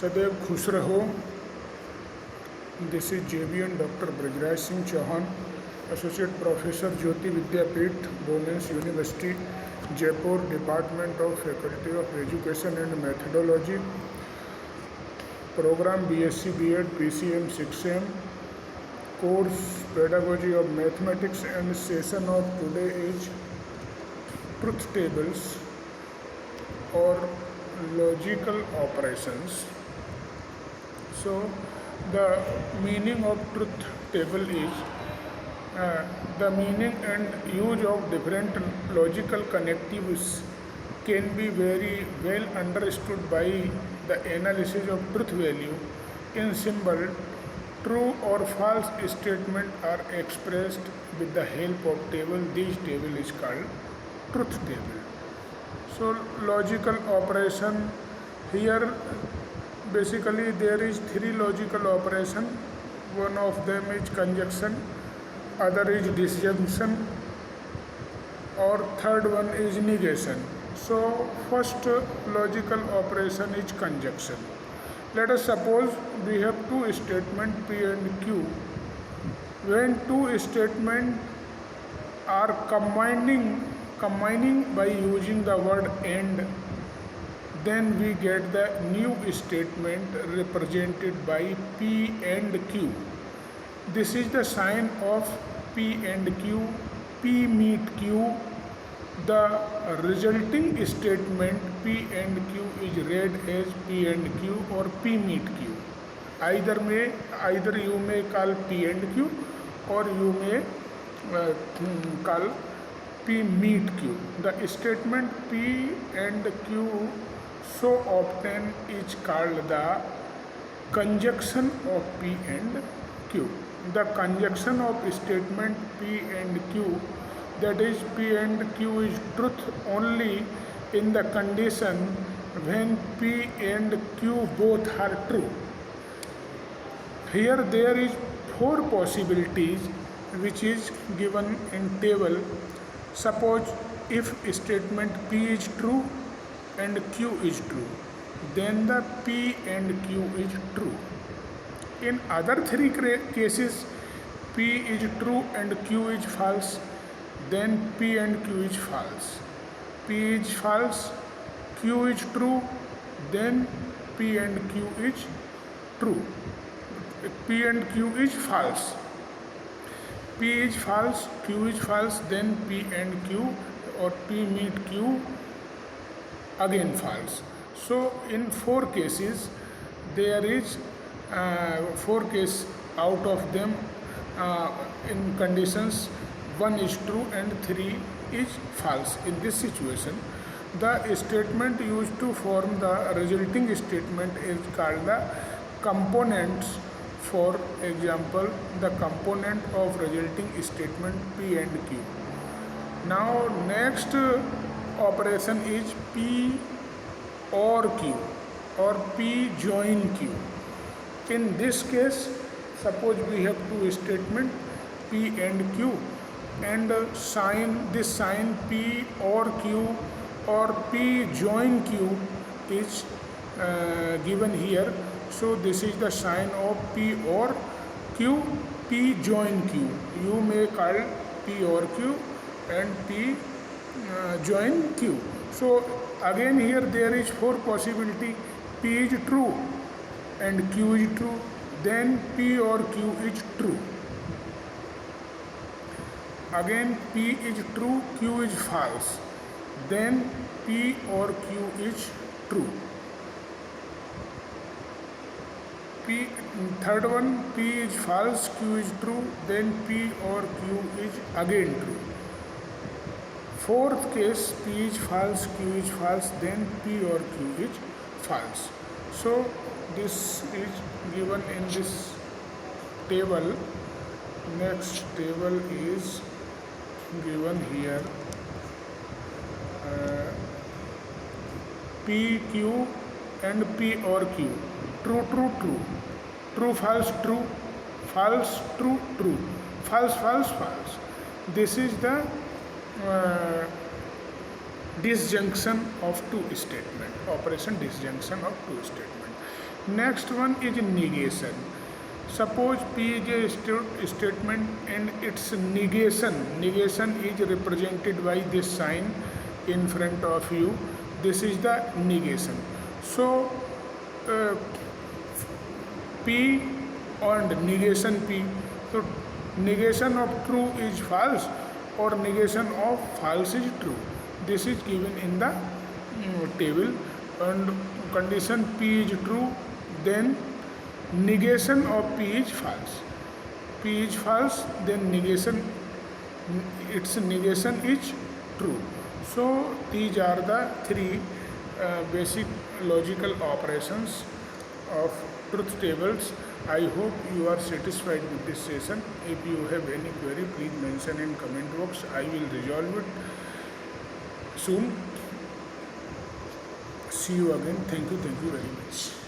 सदैव खुश रहो। This is JBN doctor Brajraj Singh Chauhan, associate professor, Jyoti Vidyapeeth, women's university, Jaipur, department of faculty of education and methodology, program BSc B.Ed PCM 6M, course pedagogy of mathematics, and session of today is truth tables और logical operations. So the meaning of truth table is the meaning and use of different logical connectives can be very well understood by the analysis of truth value in symbol. True or false statement are expressed with the help of table. This table is called truth table. So logical operation, here basically there is three logical operation. One of them is conjunction, other is disjunction, or third one is negation. So first logical operation is conjunction. Let us suppose we have two statements P and Q. When two statements are combining by using the word and, then we get the new statement represented by P and Q. This is the sign of P and Q. P meet Q. The resulting statement P and Q is read as P and Q or P meet Q. Either you may call P and Q, or you may call P meet Q. The statement P and Q so often is called the conjunction of P and Q. The conjunction of statement P and Q, that is P and Q, is truth only in the condition when P and Q both are true. Here there is four possibilities which is given in table. Suppose if statement P is true and Q is true, then the P and Q is true. In other three cases, P is true and Q is false, then P and Q is false. P is false, Q is true, then P and Q is true. P and Q is false. P is false, Q is false, then P and Q or P meet Q again false. So in four cases, there is four cases. Out of them in conditions 1 is true and 3 is false. In this situation, the statement used to form the resulting statement is called the components. For example, the component of resulting statement P and Q. Now next operation is P or Q or P join Q. In this case, suppose we have two statements P and Q, and this sign P or Q or P join Q is given here. So this is the sign of P or Q, P join Q. You may call P or Q and P join Q. So again here there is four possibility. P is true and Q is true, then P or Q is true. Again P is true, Q is false, then P or Q is true. Third one, P is false, Q is true, then P or Q is again true. Fourth case, P is false, Q is false, then P or Q is false. So this is given in this table. Next table is given here. P, Q and P or Q. True, true, true. True, false, true. False, true, true. False, false, false. This is the disjunction of two statements. Operation disjunction of two statements. Next one is negation. Suppose P is a statement and its negation is represented by this sign in front of you. This is the negation. So uh, P and negation P. So negation of true is false or negation of false is true. This is given in the table, and condition P is true, then negation of P is false. P is false, then its negation is true. So these are the three basic logical operations of truth tables. I hope you are satisfied with this session. If you have any query, please mention in comment box. I will resolve it soon. See you again. Thank you very much.